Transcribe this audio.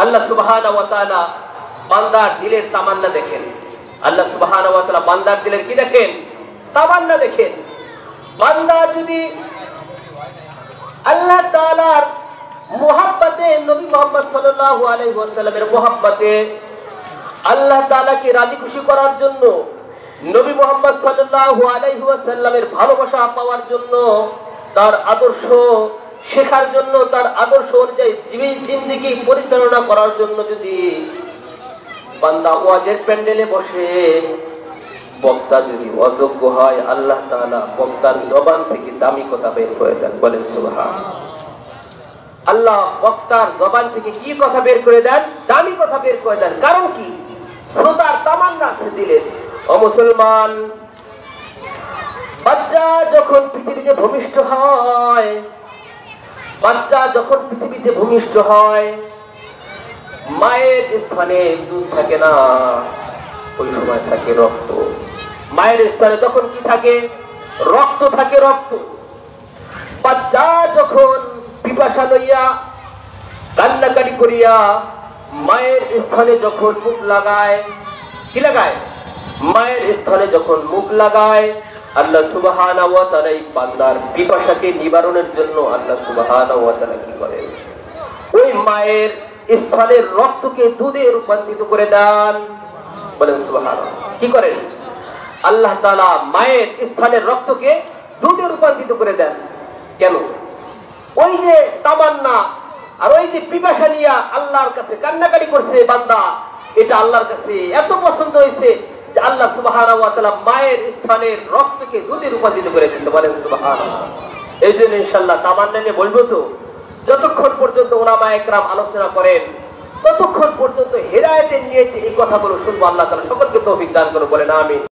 আল্লাহ সুবহানাহু ওয়া তাআলা বান্দার দিলের তামান্না দেখেন। আল্লাহ সুবহানাহু ওয়া তাআলা বান্দার দিলের কি দেখেন? তামান্না দেখেন। বান্দা যদি আল্লাহ তাআলার মুহাব্বতে, নবী মুহাম্মদ সাল্লাল্লাহু আলাইহি ওয়াসাল্লামের মুহাব্বতে আল্লাহ তাআলাকে রাজি খুশি করার জন্য, নবী মুহাম্মদ সাল্লাল্লাহু আলাইহি ওয়াসাল্লামের ভালোবাসা পাওয়ার জন্য, তার আদর্শ শেখার জন্য, তার আদর্শ অনুযায়ী জিন্দেগি পরিচালনা করার জন্য যদি বান্দা ওয়াজের প্যান্ডেলে বসে বক্তা যদি অযোগ্য হয়, আল্লাহ তাআলা বক্তার জবান থেকে দামি কথা বের করে দেন। বলেন সুবহানাল্লাহ। আল্লাহ বক্তার জবান থেকে কি কথা বের করে দেন? দামি কথা বের করে দেন। কারণ কি? শ্রোতার তামান্না আছে দিলে। ও মুসলমান, বাচ্চা যখন পৃথিবীতে ভূমিষ্ঠ হয়, বাচ্চা যখন পৃথিবীতে ভূমিষ্ঠ হয়, মায়ের স্থানে দুধ থাকে না, ওই সময় থাকে রক্ত। মায়ের স্থানে তখন কি থাকে? রক্ত থাকে, রক্ত। বাচ্চা যখন পিপাসা লইয়া কান্নাকাটি করিয়া মায়ের স্থানে যখন মুখ লাগায়, কি লাগায়? মায়ের স্থানে যখন মুখ লাগায়, আল্লাহ সুবহানাহু ওয়া তাআলা এই বান্দার পিপাসাকে নিবারণের জন্য আল্লাহ সুবহানাহু ওয়া তাআলা কি করেন? ওই মায়ের স্থানের রক্তকে দুধে রূপান্তরিত করে দেন। বলেন সুবহানাল্লাহ। কি করেন? আল্লাহ তাআলা মায়ের স্থানের রক্তকে দুধে রূপান্তরিত করে দেন। কেন? ওই যে তামান্না আর ওই যে পিপাসা নিয়ে আল্লাহর কাছে কান্নাকাটি করছে বান্দা, এটা আল্লাহর কাছে এত পছন্দ হয়েছে যে আল্লাহ সুবহানাহু ওয়া তাআলা মায়ের স্থানের রক্তকে দুধে রূপান্তরিত করে দিয়েছে। বলেন সুবহানাল্লাহ। এই জন্য ইনশাআল্লাহ তামান্না নিয়ে বলবো তো, যতক্ষণ পর্যন্ত উলামায়ে কেরাম আলোচনা করেন ততক্ষণ পর্যন্ত হেদায়েতের নিয়ে এই কথাগুলো শুনবো। আল্লাহ তাআলা সকলকে তৌফিক দান করুন। বলেন আমিন।